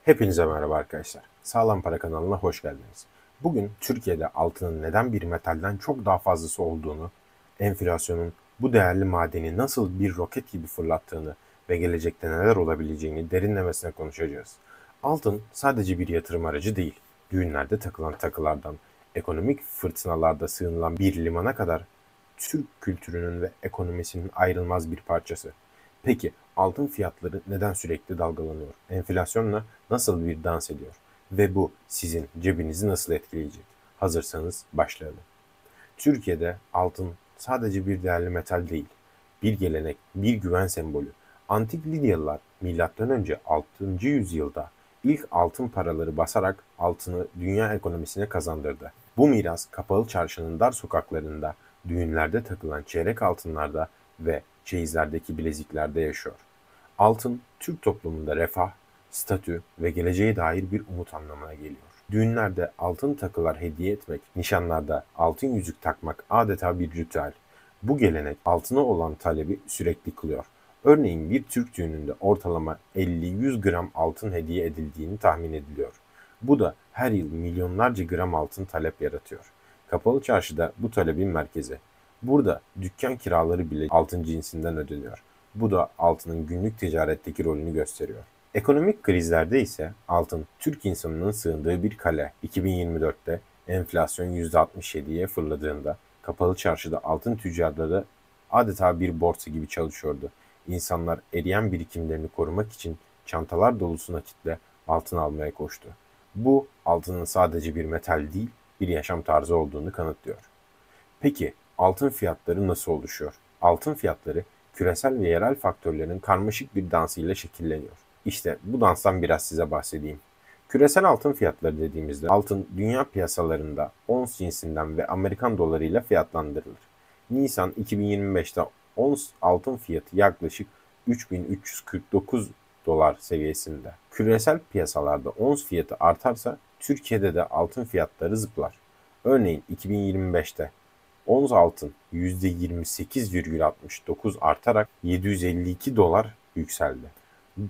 Hepinize merhaba arkadaşlar. Sağlam Para kanalına hoş geldiniz. Bugün Türkiye'de altının neden bir metalden çok daha fazlası olduğunu, enflasyonun bu değerli madeni nasıl bir roket gibi fırlattığını ve gelecekte neler olabileceğini derinlemesine konuşacağız. Altın sadece bir yatırım aracı değil. Düğünlerde takılan takılardan, ekonomik fırtınalarda sığınılan bir limana kadar Türk kültürünün ve ekonomisinin ayrılmaz bir parçası. Peki altın fiyatları neden sürekli dalgalanıyor? Enflasyonla nasıl bir dans ediyor? Ve bu sizin cebinizi nasıl etkileyecek? Hazırsanız başlayalım. Türkiye'de altın sadece bir değerli metal değil, bir gelenek, bir güven sembolü. Antik Lidyalılar M.Ö. 6. yüzyılda ilk altın paraları basarak altını dünya ekonomisine kazandırdı. Bu miras Kapalı Çarşı'nın dar sokaklarında, düğünlerde takılan çeyrek altınlarda ve çeyizlerdeki bileziklerde yaşıyor. Altın, Türk toplumunda refah, statü ve geleceğe dair bir umut anlamına geliyor. Düğünlerde altın takılar hediye etmek, nişanlarda altın yüzük takmak adeta bir ritüel. Bu gelenek altına olan talebi sürekli kılıyor. Örneğin bir Türk düğününde ortalama 50-100 gram altın hediye edildiğini tahmin ediliyor. Bu da her yıl milyonlarca gram altın talep yaratıyor. Kapalı Çarşıda bu talebin merkezi. Burada dükkan kiraları bile altın cinsinden ödeniyor. Bu da altının günlük ticaretteki rolünü gösteriyor. Ekonomik krizlerde ise altın Türk insanının sığındığı bir kale. 2024'te enflasyon %67'ye fırladığında Kapalı Çarşıda altın tüccarları adeta bir borsa gibi çalışıyordu. İnsanlar eriyen birikimlerini korumak için çantalar dolusu nakitle altın almaya koştu. Bu altının sadece bir metal değil, bir yaşam tarzı olduğunu kanıtlıyor. Peki altın fiyatları nasıl oluşuyor? Altın fiyatları küresel ve yerel faktörlerin karmaşık bir dansıyla şekilleniyor. İşte bu danstan biraz size bahsedeyim. Küresel altın fiyatları dediğimizde altın dünya piyasalarında ons cinsinden ve Amerikan dolarıyla fiyatlandırılır. Nisan 2025'te ons altın fiyatı yaklaşık 3.349 dolar seviyesinde. Küresel piyasalarda ons fiyatı artarsa Türkiye'de de altın fiyatları zıplar. Örneğin 2025'te ons altın %28,69 artarak 752 dolar yükseldi.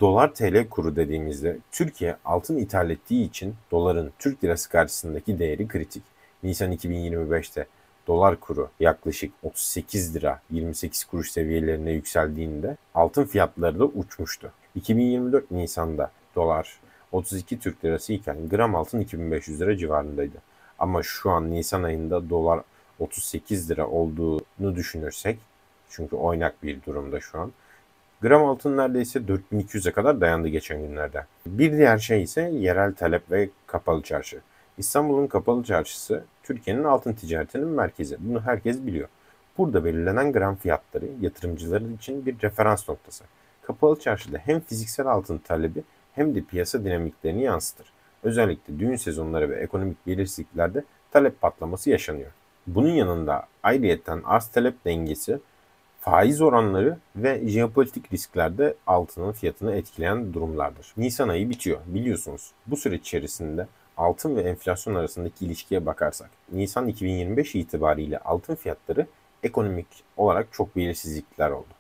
Dolar TL kuru dediğimizde Türkiye altın ithal ettiği için doların Türk lirası karşısındaki değeri kritik. Nisan 2025'te dolar kuru yaklaşık 38 lira 28 kuruş seviyelerine yükseldiğinde altın fiyatları da uçmuştu. 2024 Nisan'da dolar 32 Türk lirası iken gram altın 2500 lira civarındaydı. Ama şu an Nisan ayında dolar 38 lira olduğunu düşünürsek, çünkü oynak bir durumda şu an, gram altın neredeyse 4200'e kadar dayandı geçen günlerde. Bir diğer şey ise yerel talep ve kapalı çarşı. İstanbul'un kapalı çarşısı Türkiye'nin altın ticaretinin merkezi. Bunu herkes biliyor. Burada belirlenen gram fiyatları yatırımcılar için bir referans noktası. Kapalı çarşıda hem fiziksel altın talebi hem de piyasa dinamiklerini yansıtır. Özellikle düğün sezonları ve ekonomik belirsizliklerde talep patlaması yaşanıyor. Bunun yanında ayrıyeten arz talep dengesi, faiz oranları ve jeopolitik riskler de altının fiyatını etkileyen durumlardır. Nisan ayı bitiyor biliyorsunuz. Bu süreç içerisinde altın ve enflasyon arasındaki ilişkiye bakarsak, Nisan 2025 itibariyle altın fiyatları ekonomik olarak çok belirsizlikler oldu.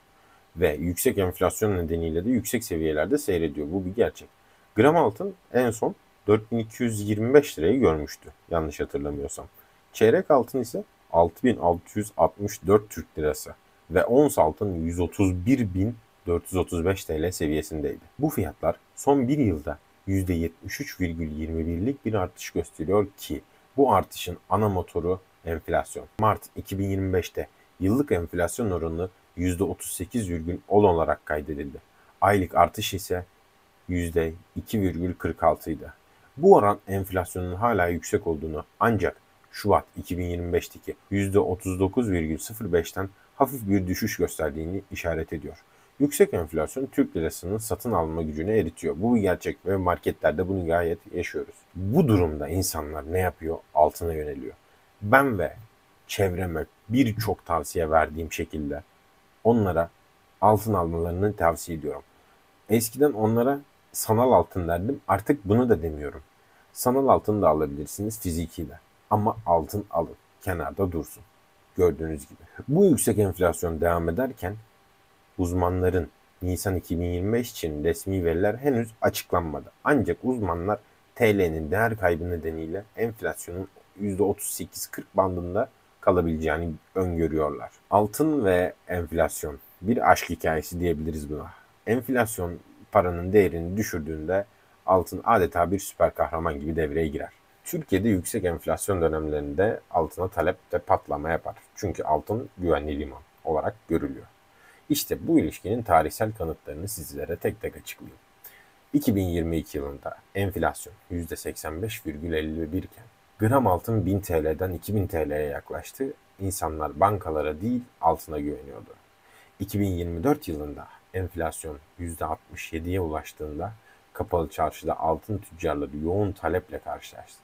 Ve yüksek enflasyon nedeniyle de yüksek seviyelerde seyrediyor. Bu bir gerçek. Gram altın en son 4225 lirayı görmüştü yanlış hatırlamıyorsam. Çeyrek altın ise 6664 Türk lirası ve ons altın 131.435 TL seviyesindeydi. Bu fiyatlar son bir yılda %73,21'lik bir artış gösteriyor ki bu artışın ana motoru enflasyon. Mart 2025'te yıllık enflasyon oranı %38,10 olarak kaydedildi. Aylık artış ise %2,46 idi. Bu oran enflasyonun hala yüksek olduğunu, ancak Şubat 2025'teki %39,05'ten hafif bir düşüş gösterdiğini işaret ediyor. Yüksek enflasyon Türk lirasının satın alma gücünü eritiyor. Bu bir gerçek ve marketlerde bunu gayet yaşıyoruz. Bu durumda insanlar ne yapıyor? Altına yöneliyor. Ben ve çevreme birçok tavsiye verdiğim şekilde onlara altın almalarını tavsiye ediyorum. Eskiden onlara sanal altın derdim. Artık bunu da demiyorum. Sanal altın da alabilirsiniz, fiziki de. Ama altın alın. Kenarda dursun. Gördüğünüz gibi. Bu yüksek enflasyon devam ederken uzmanların Nisan 2025 için resmi veriler henüz açıklanmadı. Ancak uzmanlar TL'nin değer kaybı nedeniyle enflasyonun %38-40 bandında kalabileceğini öngörüyorlar. Altın ve enflasyon bir aşk hikayesi diyebiliriz buna. Enflasyon paranın değerini düşürdüğünde altın adeta bir süper kahraman gibi devreye girer. Türkiye'de yüksek enflasyon dönemlerinde altına talep de patlama yapar. Çünkü altın güvenli liman olarak görülüyor. İşte bu ilişkinin tarihsel kanıtlarını sizlere tek tek açıklayayım. 2022 yılında enflasyon %85,51 iken gram altın 1000 TL'den 2000 TL'ye yaklaştı. İnsanlar bankalara değil altına güveniyordu. 2024 yılında enflasyon %67'ye ulaştığında kapalı çarşıda altın tüccarları yoğun taleple karşılaştı.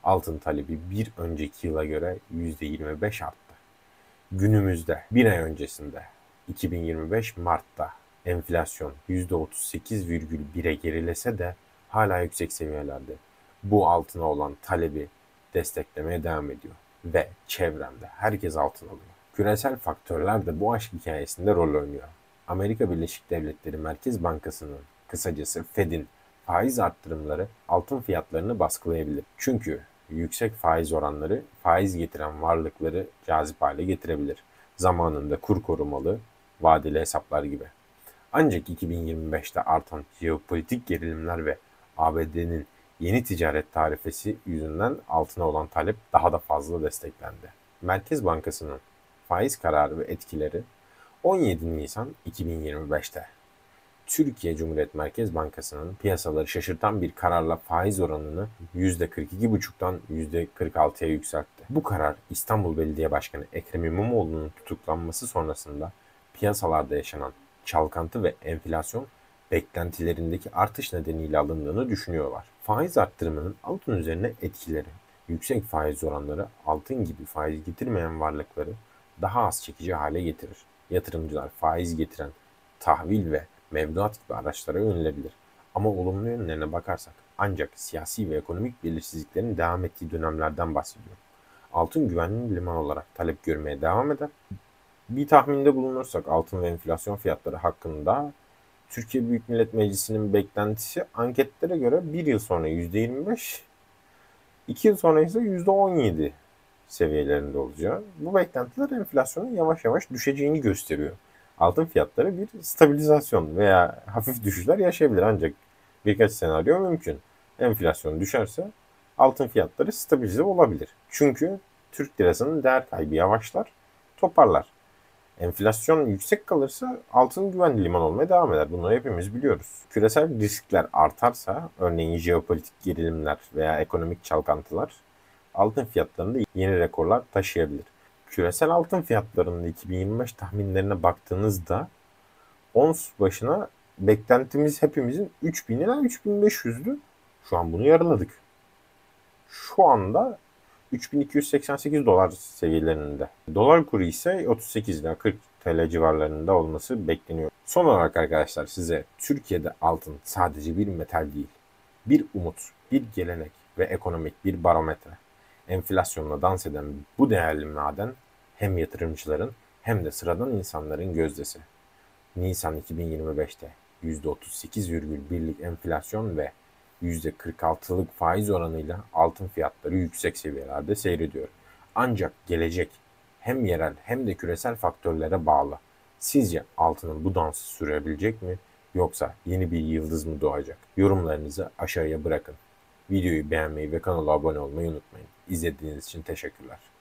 Altın talebi bir önceki yıla göre %25 arttı. Günümüzde bir ay öncesinde 2025 Mart'ta enflasyon %38,1'e gerilese de hala yüksek seviyelerde. Bu altına olan talebi desteklemeye devam ediyor ve çevremde herkes altın alıyor. Küresel faktörler de bu aşk hikayesinde rol oynuyor. Amerika Birleşik Devletleri Merkez Bankası'nın, kısacası Fed'in faiz arttırımları altın fiyatlarını baskılayabilir. Çünkü yüksek faiz oranları faiz getiren varlıkları cazip hale getirebilir. Zamanında kur korumalı vadeli hesaplar gibi. Ancak 2025'te artan jeopolitik gerilimler ve ABD'nin yeni ticaret tarifesi yüzünden altına olan talep daha da fazla desteklendi. Merkez Bankası'nın faiz kararı ve etkileri 17 Nisan 2025'te Türkiye Cumhuriyet Merkez Bankası'nın piyasaları şaşırtan bir kararla faiz oranını %42,5'tan %46'ya yükseltti. Bu karar İstanbul Belediye Başkanı Ekrem İmamoğlu'nun tutuklanması sonrasında piyasalarda yaşanan çalkantı ve enflasyon beklentilerindeki artış nedeniyle alındığını düşünüyorlar. Faiz arttırımının altın üzerine etkileri, yüksek faiz oranları altın gibi faiz getirmeyen varlıkları daha az çekici hale getirir. Yatırımcılar faiz getiren tahvil ve mevduat gibi araçlara yönelebilir. Ama olumlu yönlerine bakarsak ancak siyasi ve ekonomik belirsizliklerin devam ettiği dönemlerden bahsediyorum. Altın güvenli liman olarak talep görmeye devam eder. Bir tahminde bulunursak altın ve enflasyon fiyatları hakkında Türkiye Büyük Millet Meclisi'nin beklentisi anketlere göre bir yıl sonra %25, 2 yıl sonra ise %17 seviyelerinde olacağı. Bu beklentiler enflasyonun yavaş yavaş düşeceğini gösteriyor. Altın fiyatları bir stabilizasyon veya hafif düşüşler yaşayabilir ancak birkaç senaryo mümkün. Enflasyon düşerse altın fiyatları stabilize olabilir. Çünkü Türk lirasının değer kaybı yavaşlar, toparlar. Enflasyon yüksek kalırsa altın güvenli liman olmaya devam eder. Bunları hepimiz biliyoruz. Küresel riskler artarsa, örneğin jeopolitik gerilimler veya ekonomik çalkantılar altın fiyatlarında yeni rekorlar taşıyabilir. Küresel altın fiyatlarının 2025 tahminlerine baktığınızda ons başına beklentimiz hepimizin 3000 ila 3500'dü. Şu an bunu yarıladık. Şu anda 3288 dolar seviyelerinde. Dolar kuru ise 38 ila 40 TL civarlarında olması bekleniyor. Son olarak arkadaşlar size Türkiye'de altın sadece bir metal değil, bir umut, bir gelenek ve ekonomik bir barometre. Enflasyonla dans eden bu değerli maden hem yatırımcıların hem de sıradan insanların gözdesi. Nisan 2025'te %38,1'lik enflasyon ve %46'lık faiz oranıyla altın fiyatları yüksek seviyelerde seyrediyor. Ancak gelecek hem yerel hem de küresel faktörlere bağlı. Sizce altının bu dansı sürebilecek mi yoksa yeni bir yıldız mı doğacak? Yorumlarınızı aşağıya bırakın. Videoyu beğenmeyi ve kanala abone olmayı unutmayın. İzlediğiniz için teşekkürler.